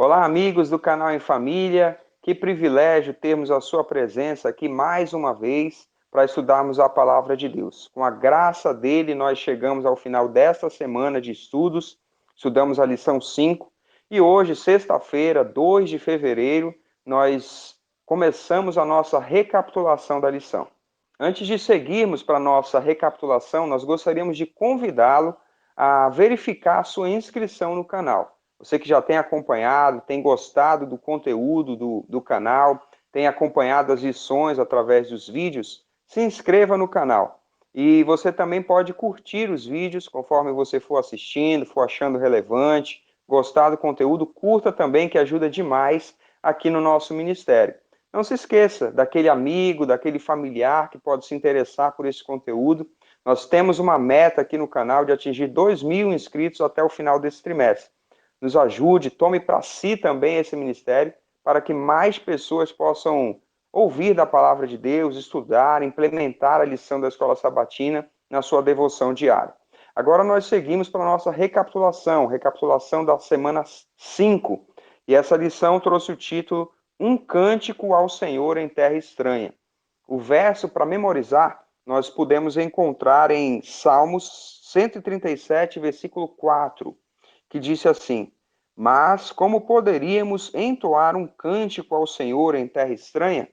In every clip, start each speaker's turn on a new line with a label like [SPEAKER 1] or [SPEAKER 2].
[SPEAKER 1] Olá, amigos do canal Em Família. Que privilégio termos a sua presença aqui mais uma vez para estudarmos a palavra de Deus. Com a graça dele, nós chegamos ao final desta semana de estudos, estudamos a lição 5 e hoje, sexta-feira, 2 de fevereiro, nós começamos a nossa recapitulação da lição. Antes de seguirmos para a nossa recapitulação, nós gostaríamos de convidá-lo a verificar a sua inscrição no canal. Você que já tem acompanhado, tem gostado do conteúdo do canal, tem acompanhado as lições através dos vídeos, se inscreva no canal. E você também pode curtir os vídeos conforme você for assistindo, for achando relevante, gostar do conteúdo, curta também, que ajuda demais aqui no nosso ministério. Não se esqueça daquele amigo, daquele familiar que pode se interessar por esse conteúdo. Nós temos uma meta aqui no canal de atingir 2.000 inscritos até o final desse trimestre. Nos ajude, tome para si também esse ministério, para que mais pessoas possam ouvir da palavra de Deus, estudar, implementar a lição da escola sabatina na sua devoção diária. Agora nós seguimos para a nossa recapitulação da semana 5. E essa lição trouxe o título Um Cântico ao Senhor em Terra Estranha. O verso para memorizar nós podemos encontrar em Salmos 137, versículo 4, que disse assim: Mas como poderíamos entoar um cântico ao Senhor em terra estranha?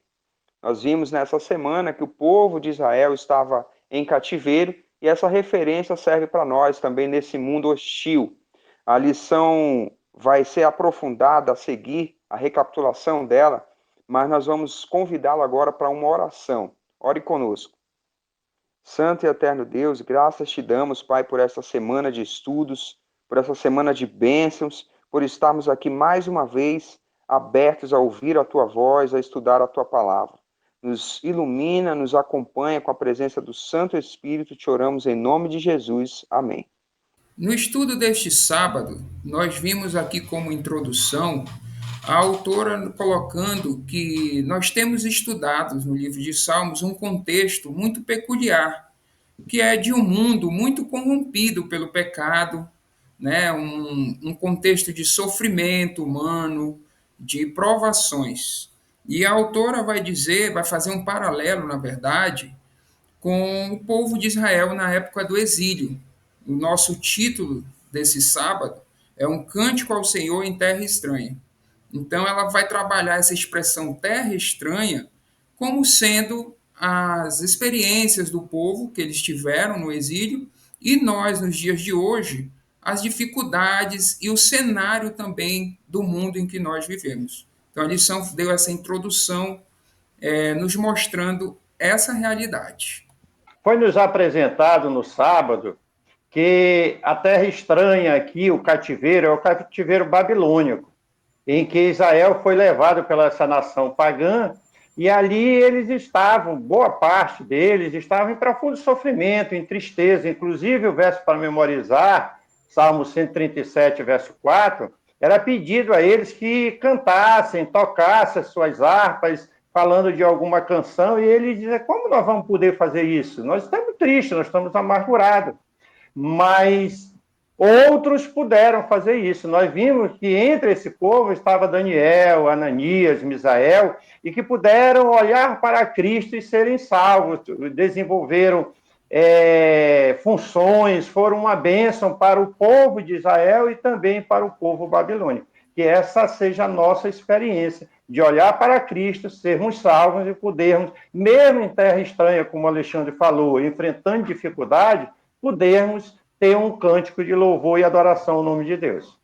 [SPEAKER 1] Nós vimos nessa semana que o povo de Israel estava em cativeiro e essa referência serve para nós também nesse mundo hostil. A lição vai ser aprofundada a seguir, a recapitulação dela, mas nós vamos convidá-lo agora para uma oração. Ore conosco. Santo e eterno Deus, graças te damos, Pai, por essa semana de estudos, por essa semana de bênçãos, por estarmos aqui mais uma vez abertos a ouvir a tua voz, a estudar a tua palavra. Nos ilumina, nos acompanha com a presença do Santo Espírito, te oramos em nome de Jesus. Amém.
[SPEAKER 2] No estudo deste sábado, nós vimos aqui como introdução a autora colocando que nós temos estudado no livro de Salmos um contexto muito peculiar, que é de um mundo muito corrompido pelo pecado, né? Um contexto de sofrimento humano, de provações. E a autora vai dizer, vai fazer um paralelo, na verdade, com o povo de Israel na época do exílio. O nosso título desse sábado é Um Cântico ao Senhor em Terra Estranha. Então, ela vai trabalhar essa expressão terra estranha como sendo as experiências do povo que eles tiveram no exílio e nós, nos dias de hoje, as dificuldades e o cenário também do mundo em que nós vivemos. Então, a lição deu essa introdução, nos mostrando essa realidade.
[SPEAKER 3] Foi nos apresentado no sábado que a terra estranha aqui, o cativeiro, é o cativeiro babilônico, em que Israel foi levado pela essa nação pagã, e ali eles estavam, boa parte deles, estavam em profundo sofrimento, em tristeza. Inclusive, o verso para memorizar, Salmo 137, verso 4, era pedido a eles que cantassem, tocassem as suas harpas, falando de alguma canção, e eles dizem: como nós vamos poder fazer isso? Nós estamos tristes, nós estamos amargurados. Mas outros puderam fazer isso. Nós vimos que entre esse povo estava Daniel, Ananias, Misael, e que puderam olhar para Cristo e serem salvos, desenvolveram funções, foram uma bênção para o povo de Israel e também para o povo babilônico. Que essa seja a nossa experiência, de olhar para Cristo, sermos salvos e podermos, mesmo em terra estranha, como o Alexandre falou, enfrentando dificuldade, podermos ter um cântico de louvor e adoração ao nome de Deus.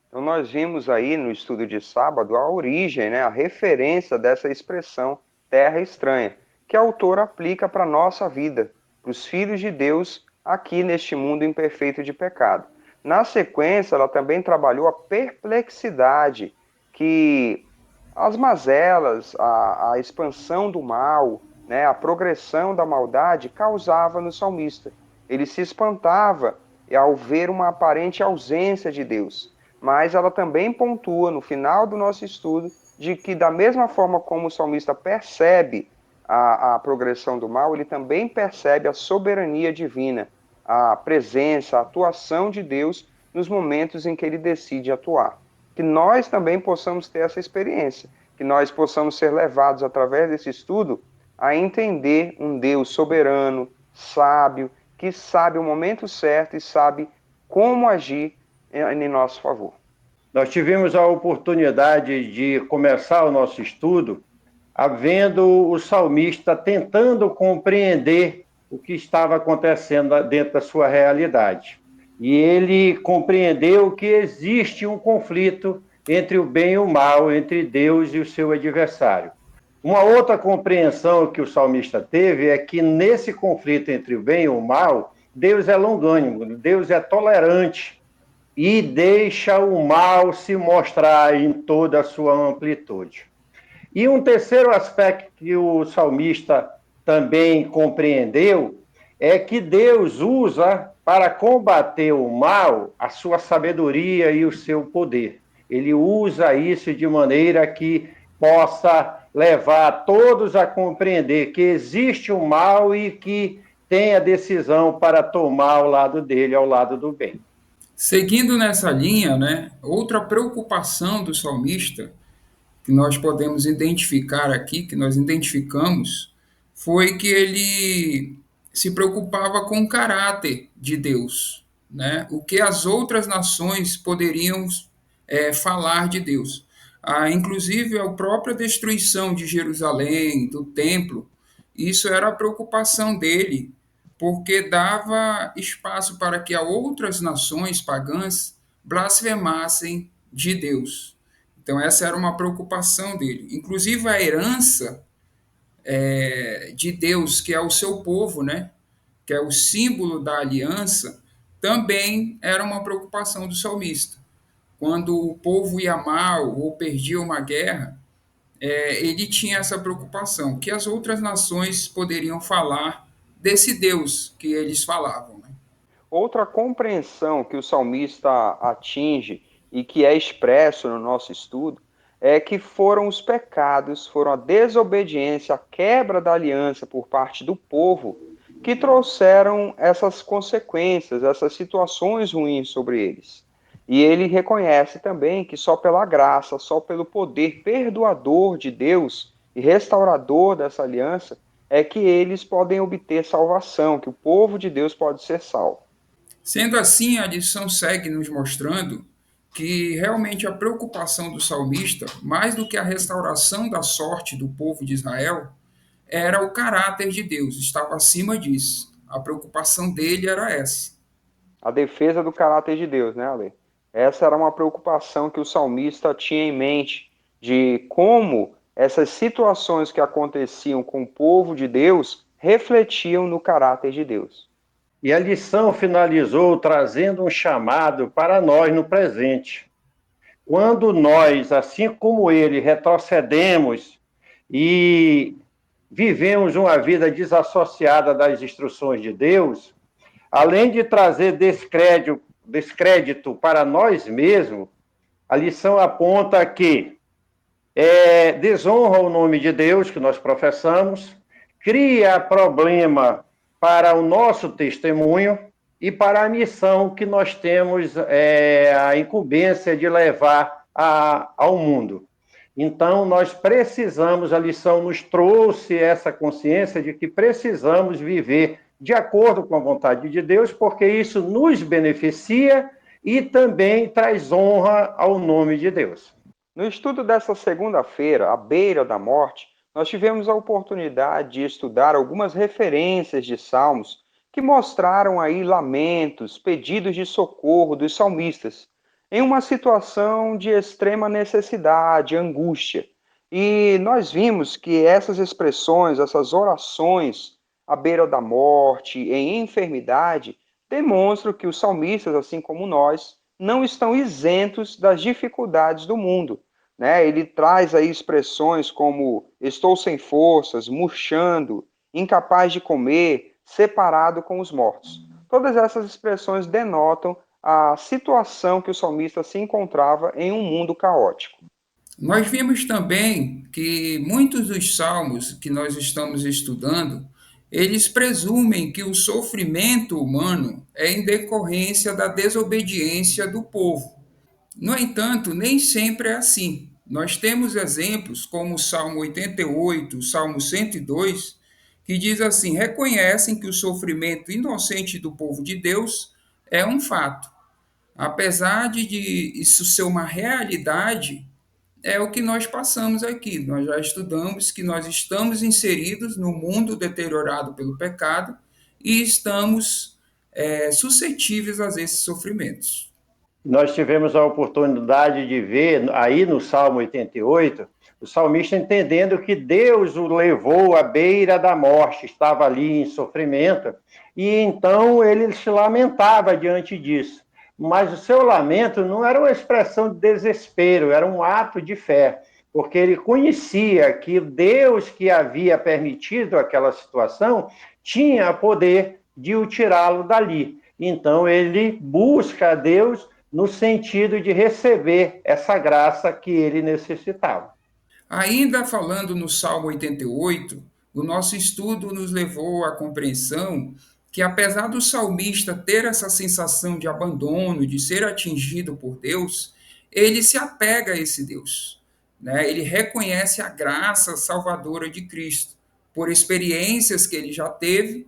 [SPEAKER 1] Então nós vimos aí no estudo de sábado a origem, né, a referência dessa expressão terra estranha, que a autora aplica para a nossa vida, para os filhos de Deus aqui neste mundo imperfeito de pecado. Na sequência, ela também trabalhou a perplexidade que as mazelas, a expansão do mal, né, a progressão da maldade causava no salmista. Ele se espantava ao ver uma aparente ausência de Deus. Mas ela também pontua no final do nosso estudo de que, da mesma forma como o salmista percebe a progressão do mal, ele também percebe a soberania divina, a presença, a atuação de Deus nos momentos em que ele decide atuar. que nós também possamos ter essa experiência, que nós possamos ser levados através desse estudo a entender um Deus soberano, sábio, que sabe o momento certo e sabe como agir em nosso favor.
[SPEAKER 3] Nós tivemos a oportunidade de começar o nosso estudo havendo o salmista tentando compreender o que estava acontecendo dentro da sua realidade. E ele compreendeu que existe um conflito entre o bem e o mal, entre Deus e o seu adversário. Uma outra compreensão que o salmista teve é que nesse conflito entre o bem e o mal, Deus é longânimo, Deus é tolerante e deixa o mal se mostrar em toda a sua amplitude. E um terceiro aspecto que o salmista também compreendeu é que Deus usa para combater o mal a sua sabedoria e o seu poder. Ele usa isso de maneira que possa levar todos a compreender que existe o mal e que tem a decisão para tomar ao lado dele, ao lado do bem.
[SPEAKER 2] Seguindo nessa linha, né, outra preocupação do salmista que nós podemos identificar aqui, que nós identificamos, foi que ele se preocupava com o caráter de Deus, né? O que as outras nações poderiam falar de Deus. Inclusive, a própria destruição de Jerusalém, do templo, isso era a preocupação dele, porque dava espaço para que outras nações pagãs blasfemassem de Deus. Então, essa era uma preocupação dele. Inclusive, a herança de Deus, que é o seu povo, né? Que é o símbolo da aliança, também era uma preocupação do salmista. Quando o povo ia mal ou perdia uma guerra, ele tinha essa preocupação, que as outras nações poderiam falar desse Deus que eles falavam. Né?
[SPEAKER 1] Outra compreensão que o salmista atinge e que é expresso no nosso estudo é que foram os pecados, foram a desobediência, a quebra da aliança por parte do povo que trouxeram essas consequências, essas situações ruins sobre eles. E ele reconhece também que só pela graça, só pelo poder perdoador de Deus e restaurador dessa aliança é que eles podem obter salvação, que o povo de Deus pode ser salvo.
[SPEAKER 2] Sendo assim, a lição segue nos mostrando que realmente a preocupação do salmista, mais do que a restauração da sorte do povo de Israel, era o caráter de Deus, estava acima disso. A preocupação dele era essa.
[SPEAKER 1] A defesa do caráter de Deus, né, Ale? Essa era uma preocupação que o salmista tinha em mente, de como essas situações que aconteciam com o povo de Deus refletiam no caráter de Deus.
[SPEAKER 3] E a lição finalizou trazendo um chamado para nós no presente. Quando nós, assim como ele, retrocedemos e vivemos uma vida desassociada das instruções de Deus, além de trazer descrédito para nós mesmos, a lição aponta que desonra o nome de Deus que nós professamos, cria problema para o nosso testemunho e para a missão que nós temos a incumbência de levar ao mundo. Então, nós precisamos, a lição nos trouxe essa consciência de que precisamos viver de acordo com a vontade de Deus, porque isso nos beneficia e também traz honra ao nome de Deus.
[SPEAKER 1] No estudo dessa segunda-feira, à beira da morte, nós tivemos a oportunidade de estudar algumas referências de salmos que mostraram aí lamentos, pedidos de socorro dos salmistas, em uma situação de extrema necessidade, angústia. E nós vimos que essas expressões, essas orações à beira da morte, em enfermidade, demonstram que os salmistas, assim como nós, não estão isentos das dificuldades do mundo. Né? Ele traz aí expressões como estou sem forças, murchando, incapaz de comer, separado com os mortos. Todas essas expressões denotam a situação que o salmista se encontrava em um mundo caótico.
[SPEAKER 2] Nós vimos também que muitos dos salmos que nós estamos estudando, eles presumem que o sofrimento humano é em decorrência da desobediência do povo. No entanto, nem sempre é assim. Nós temos exemplos como o Salmo 88, o Salmo 102, que diz assim: reconhecem que o sofrimento inocente do povo de Deus é um fato. Apesar de isso ser uma realidade, é o que nós passamos aqui. Nós já estudamos que nós estamos inseridos no mundo deteriorado pelo pecado e estamos suscetíveis a esses sofrimentos.
[SPEAKER 3] Nós tivemos a oportunidade de ver aí no Salmo 88, o salmista entendendo que Deus o levou à beira da morte, estava ali em sofrimento, e então ele se lamentava diante disso. Mas o seu lamento não era uma expressão de desespero, era um ato de fé, porque ele conhecia que Deus que havia permitido aquela situação tinha poder de o tirá-lo dali. Então ele busca a Deus no sentido de receber essa graça que ele necessitava.
[SPEAKER 2] Ainda falando no Salmo 88, o nosso estudo nos levou à compreensão que, apesar do salmista ter essa sensação de abandono, de ser atingido por Deus, ele se apega a esse Deus. Né? Ele reconhece a graça salvadora de Cristo. Por experiências que ele já teve,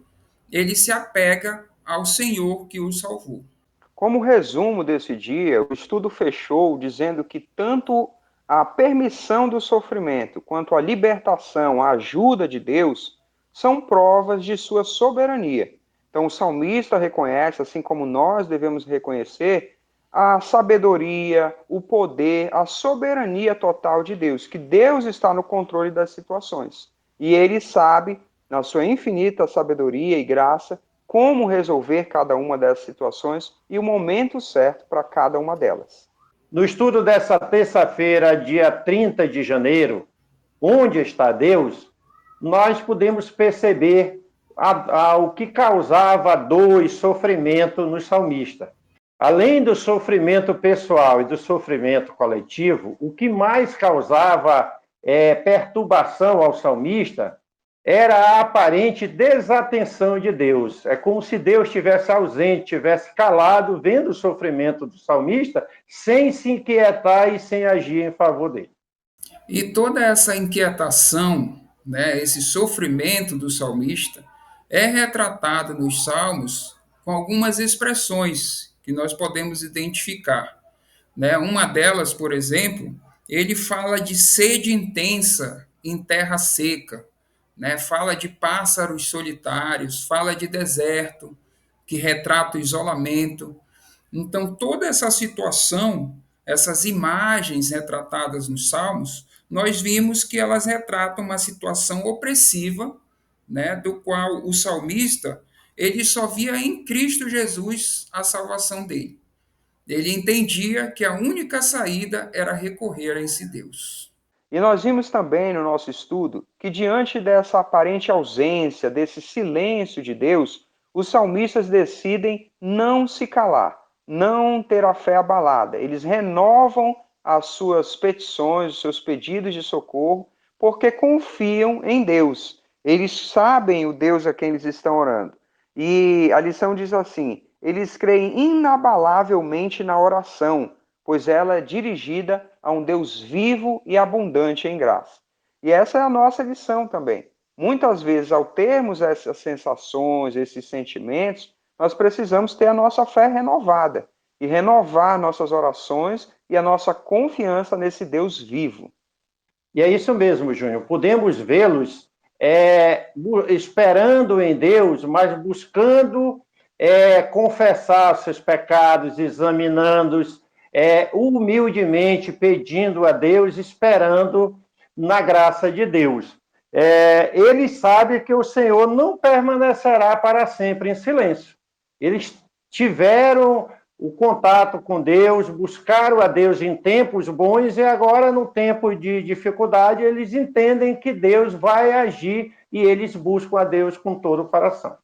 [SPEAKER 2] ele se apega ao Senhor que o salvou.
[SPEAKER 1] Como resumo desse dia, o estudo fechou dizendo que tanto a permissão do sofrimento quanto a libertação, a ajuda de Deus, são provas de sua soberania. Então, o salmista reconhece, assim como nós devemos reconhecer, a sabedoria, o poder, a soberania total de Deus, que Deus está no controle das situações. E ele sabe, na sua infinita sabedoria e graça, como resolver cada uma dessas situações e o momento certo para cada uma delas.
[SPEAKER 3] No estudo dessa terça-feira, dia 30 de janeiro, Onde está Deus? Nós podemos perceber o que causava dor e sofrimento no salmista. Além do sofrimento pessoal e do sofrimento coletivo, o que mais causava perturbação ao salmista era a aparente desatenção de Deus. É como se Deus estivesse ausente, estivesse calado, vendo o sofrimento do salmista, sem se inquietar e sem agir em favor dele.
[SPEAKER 2] E toda essa inquietação, né, esse sofrimento do salmista, é retratado nos salmos com algumas expressões que nós podemos identificar. Né? Uma delas, por exemplo, ele fala de sede intensa em terra seca, né? Fala de pássaros solitários, fala de deserto, que retrata o isolamento. Então, toda essa situação, essas imagens retratadas nos Salmos, nós vimos que elas retratam uma situação opressiva, né, do qual o salmista ele só via em Cristo Jesus a salvação dele. Ele entendia que a única saída era recorrer a esse Deus.
[SPEAKER 1] E nós vimos também no nosso estudo que, diante dessa aparente ausência, desse silêncio de Deus, os salmistas decidem não se calar, não ter a fé abalada. Eles renovam as suas petições, os seus pedidos de socorro, porque confiam em Deus. Eles sabem o Deus a quem eles estão orando. E a lição diz assim: eles creem inabalavelmente na oração, pois ela é dirigida a um Deus vivo e abundante em graça. E essa é a nossa lição também. Muitas vezes, ao termos essas sensações, esses sentimentos, nós precisamos ter a nossa fé renovada e renovar nossas orações e a nossa confiança nesse Deus vivo.
[SPEAKER 3] E é isso mesmo, Júnior. Podemos vê-los esperando em Deus, mas buscando confessar seus pecados, examinando-os, humildemente pedindo a Deus, esperando na graça de Deus. Ele sabe que o Senhor não permanecerá para sempre em silêncio. Eles tiveram o contato com Deus, buscaram a Deus em tempos bons e agora, no tempo de dificuldade, eles entendem que Deus vai agir e eles buscam a Deus com todo o coração.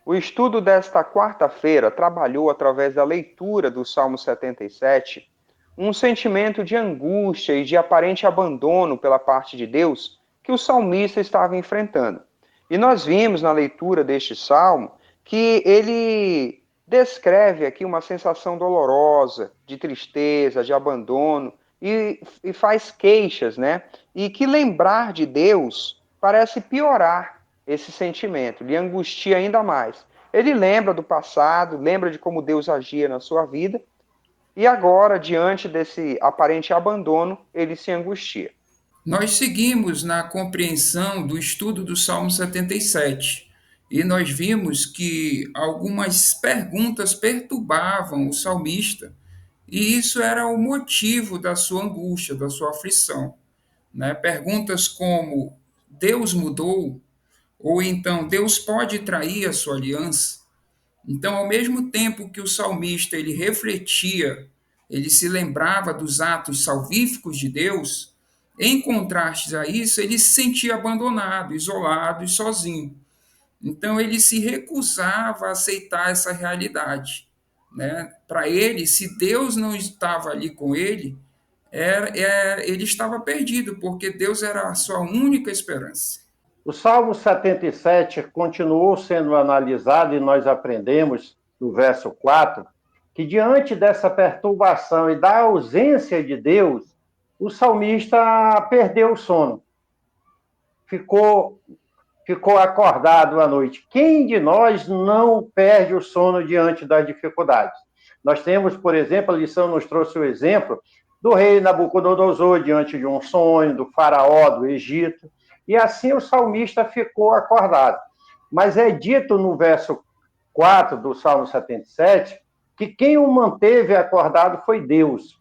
[SPEAKER 1] O estudo desta quarta-feira trabalhou, através da leitura do Salmo 77, um sentimento de angústia e de aparente abandono pela parte de Deus que o salmista estava enfrentando. E nós vimos na leitura deste salmo que ele descreve aqui uma sensação dolorosa, de tristeza, de abandono, e faz queixas, né? E que lembrar de Deus parece piorar esse sentimento, lhe angustia ainda mais. Ele lembra do passado, lembra de como Deus agia na sua vida, e agora, diante desse aparente abandono, ele se angustia.
[SPEAKER 2] Nós seguimos na compreensão do estudo do Salmo 77 e nós vimos que algumas perguntas perturbavam o salmista e isso era o motivo da sua angústia, da sua aflição, né? Perguntas como: Deus mudou? Ou então, Deus pode trair a sua aliança? Então, ao mesmo tempo que o salmista ele refletia, ele se lembrava dos atos salvíficos de Deus, em contraste a isso, ele se sentia abandonado, isolado e sozinho. Então, ele se recusava a aceitar essa realidade, né? Para ele, se Deus não estava ali com ele, ele estava perdido, porque Deus era a sua única esperança.
[SPEAKER 3] O Salmo 77 continuou sendo analisado e nós aprendemos no verso 4 que diante dessa perturbação e da ausência de Deus, o salmista perdeu o sono, ficou, ficou acordado à noite. Quem de nós não perde o sono diante das dificuldades? Nós temos, por exemplo, a lição nos trouxe o exemplo do rei Nabucodonosor diante de um sonho, do faraó do Egito, e assim o salmista ficou acordado. Mas é dito no verso 4 do Salmo 77 que quem o manteve acordado foi Deus.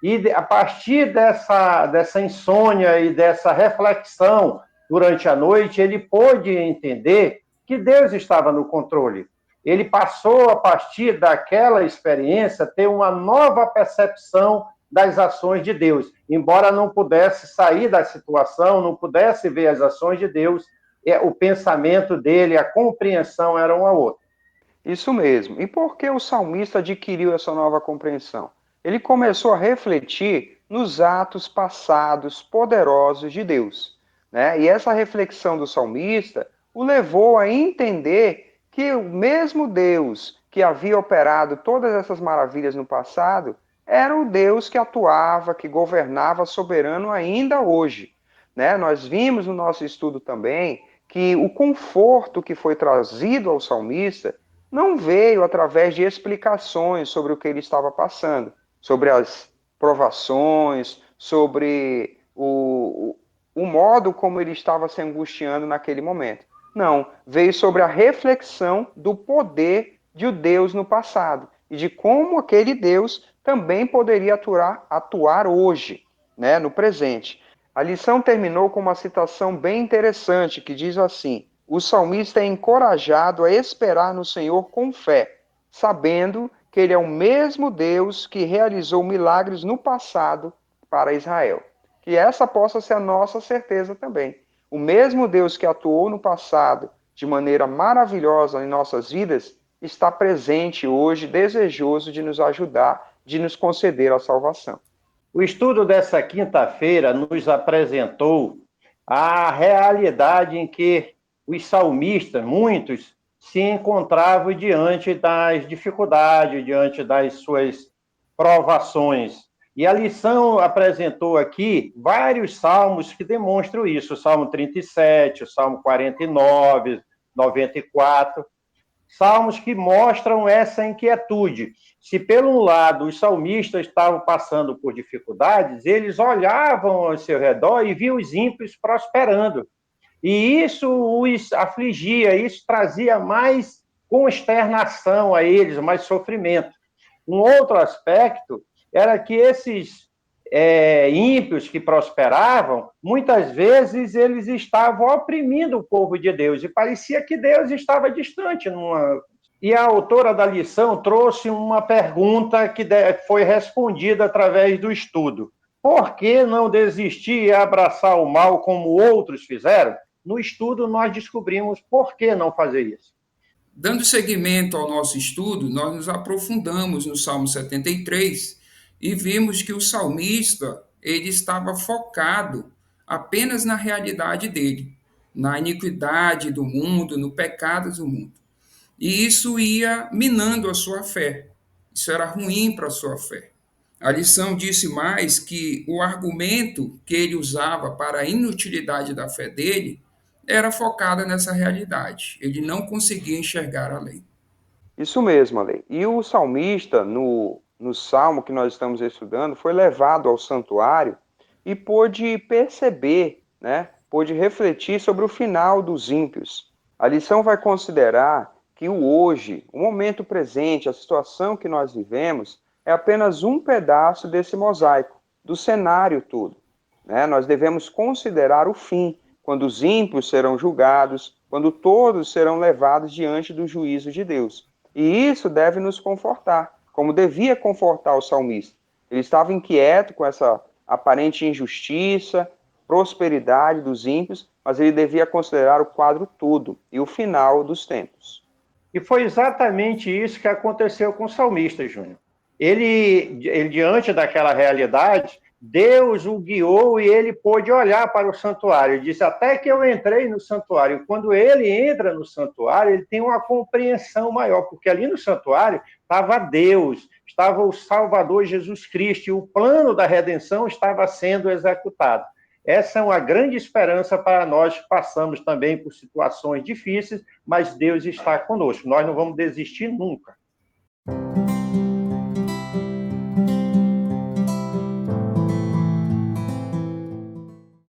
[SPEAKER 3] E a partir dessa insônia e dessa reflexão durante a noite, ele pôde entender que Deus estava no controle. Ele passou, a partir daquela experiência, ter uma nova percepção das ações de Deus. Embora não pudesse sair da situação, não pudesse ver as ações de Deus, o pensamento dele, a compreensão era uma outra.
[SPEAKER 1] Isso mesmo. E por que o salmista adquiriu essa nova compreensão? Ele começou a refletir nos atos passados poderosos de Deus, né? E essa reflexão do salmista o levou a entender que o mesmo Deus que havia operado todas essas maravilhas no passado era o Deus que atuava, que governava soberano ainda hoje, né? Nós vimos no nosso estudo também que o conforto que foi trazido ao salmista não veio através de explicações sobre o que ele estava passando, sobre as provações, sobre o modo como ele estava se angustiando naquele momento. Não, veio sobre a reflexão do poder de o Deus no passado e de como aquele Deus também poderia atuar hoje, né, no presente. A lição terminou com uma citação bem interessante que diz assim: o salmista é encorajado a esperar no Senhor com fé, sabendo que Ele é o mesmo Deus que realizou milagres no passado para Israel. Que essa possa ser a nossa certeza também. O mesmo Deus que atuou no passado de maneira maravilhosa em nossas vidas está presente hoje, desejoso de nos ajudar, de nos conceder a salvação.
[SPEAKER 3] O estudo dessa quinta-feira nos apresentou a realidade em que os salmistas, muitos, se encontravam diante das dificuldades, diante das suas provações. E a lição apresentou aqui vários salmos que demonstram isso: o Salmo 37, o Salmo 49, 94, salmos que mostram essa inquietude. Se, pelo lado, os salmistas estavam passando por dificuldades, eles olhavam ao seu redor e viam os ímpios prosperando. E isso os afligia, isso trazia mais consternação a eles, mais sofrimento. Um outro aspecto era que esses ímpios que prosperavam, muitas vezes eles estavam oprimindo o povo de Deus, e parecia que Deus estava distante. E a autora da lição trouxe uma pergunta que foi respondida através do estudo: por que não desistir e abraçar o mal como outros fizeram? No estudo nós descobrimos por que não fazer isso.
[SPEAKER 2] Dando seguimento ao nosso estudo, nós nos aprofundamos no Salmo 73 e vimos que o salmista ele estava focado apenas na realidade dele, na iniquidade do mundo, no pecado do mundo. E isso ia minando a sua fé. Isso era ruim para a sua fé. A lição disse mais que o argumento que ele usava para a inutilidade da fé dele era focada nessa realidade. Ele não conseguia enxergar além.
[SPEAKER 1] Isso mesmo, Ale. E o salmista, no salmo que nós estamos estudando, foi levado ao santuário e pôde perceber, né? Pôde refletir sobre o final dos ímpios. A lição vai considerar que o hoje, o momento presente, a situação que nós vivemos, é apenas um pedaço desse mosaico, do cenário todo. Né? Nós devemos considerar o fim, quando os ímpios serão julgados, quando todos serão levados diante do juízo de Deus. E isso deve nos confortar, como devia confortar o salmista. Ele estava inquieto com essa aparente injustiça, prosperidade dos ímpios, mas ele devia considerar o quadro todo e o final dos tempos.
[SPEAKER 3] E foi exatamente isso que aconteceu com o salmista, Júnior. Ele diante daquela realidade, Deus o guiou e ele pôde olhar para o santuário. Ele disse, até que eu entrei no santuário. Quando ele entra no santuário, ele tem uma compreensão maior, porque ali no santuário estava Deus, estava o Salvador Jesus Cristo, e o plano da redenção estava sendo executado. Essa é uma grande esperança para nós que passamos também por situações difíceis, mas Deus está conosco. Nós não vamos desistir nunca.